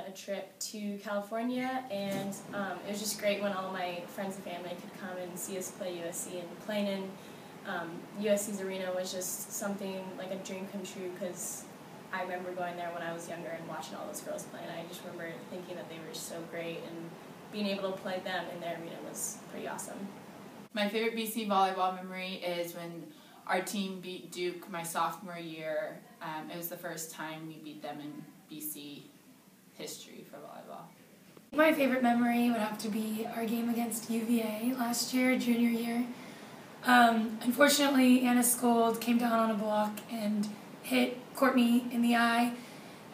a trip to California, and it was just great when all my friends and family could come and see us play USC, and playing in USC's arena was just something like a dream come true, because I remember going there when I was younger and watching all those girls play, and I just remember thinking that they were so great, and being able to play them in their arena was pretty awesome. My favorite BC volleyball memory is when our team beat Duke my sophomore year. It was the first time we beat them in BC history for volleyball. My favorite memory would have to be our game against UVA last year, junior year. Unfortunately, Anna Skold came down on a block and hit Courtney in the eye,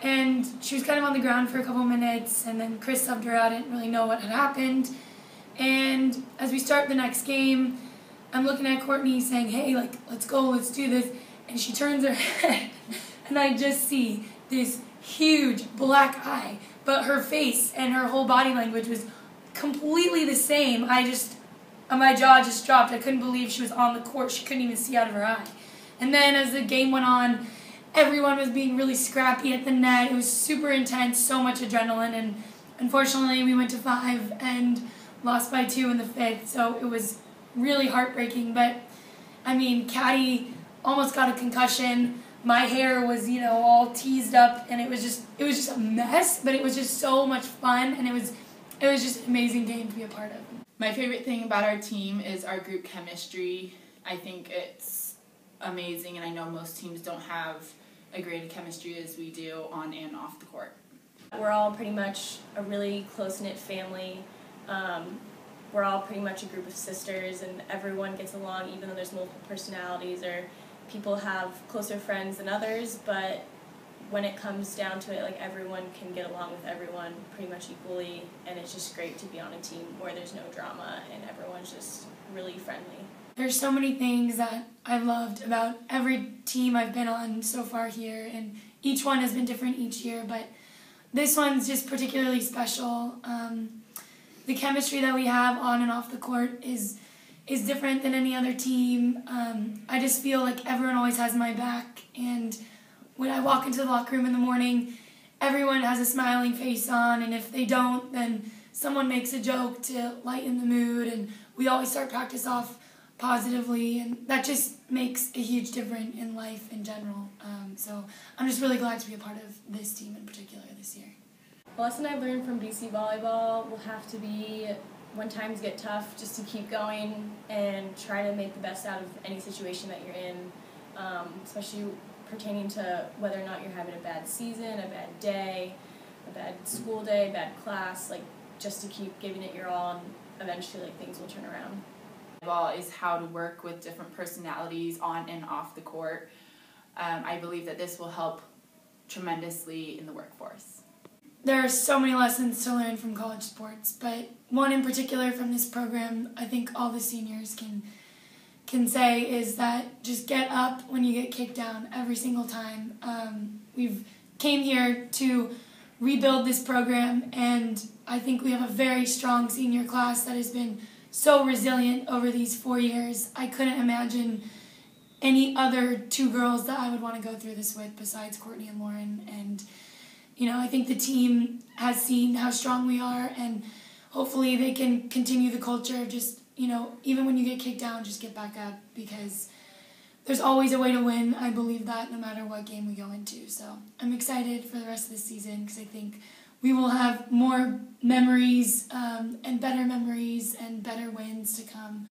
and she was kind of on the ground for a couple minutes, and then Chris subbed her out. I didn't really know what had happened, and as we start the next game, I'm looking at Courtney saying, hey, like, let's go, let's do this, and she turns her head, and I just see this huge black eye, but her face and her whole body language was completely the same. My jaw just dropped. I couldn't believe she was on the court. She couldn't even see out of her eye. And then as the game went on, everyone was being really scrappy at the net. It was super intense, so much adrenaline, and unfortunately we went to 5 and lost by 2 in the 5th, so it was really heartbreaking. But I mean, Caddy almost got a concussion. My hair was, all teased up, and it was just a mess, but it was just so much fun, and it was just an amazing game to be a part of. My favorite thing about our team is our group chemistry. I think it's amazing, and I know most teams don't have a great chemistry as we do on and off the court. We're all pretty much a really close-knit family. We're all pretty much a group of sisters, and everyone gets along, even though there's multiple personalities or people have closer friends than others, but when it comes down to it, like, everyone can get along with everyone pretty much equally, and it's just great to be on a team where there's no drama and everyone's just really friendly. There's so many things that I've loved about every team I've been on so far here, and each one has been different each year, but this one's just particularly special. The chemistry that we have on and off the court is different than any other team. I just feel like everyone always has my back, and when I walk into the locker room in the morning, everyone has a smiling face on, and if they don't, then someone makes a joke to lighten the mood, and we always start practice off positively, and that just makes a huge difference in life in general. So I'm just really glad to be a part of this team in particular this year. The lesson I've learned from BC Volleyball will have to be, when times get tough, just to keep going and try to make the best out of any situation that you're in, especially pertaining to whether or not you're having a bad season, a bad day, a bad school day, bad class, like, just to keep giving it your all, and eventually, like, things will turn around. Volleyball is how to work with different personalities on and off the court. I believe that this will help tremendously in the workforce. There are so many lessons to learn from college sports, but one in particular from this program I think all the seniors can say is that just get up when you get kicked down every single time. We've came here to rebuild this program, and I think we have a very strong senior class that has been so resilient over these 4 years. I couldn't imagine any other 2 girls that I would want to go through this with besides Courtney and Lauren, and I think the team has seen how strong we are, and hopefully they can continue the culture of just, even when you get kicked down, just get back up, because there's always a way to win. I believe that no matter what game we go into. So I'm excited for the rest of the season, because I think we will have more memories and better wins to come.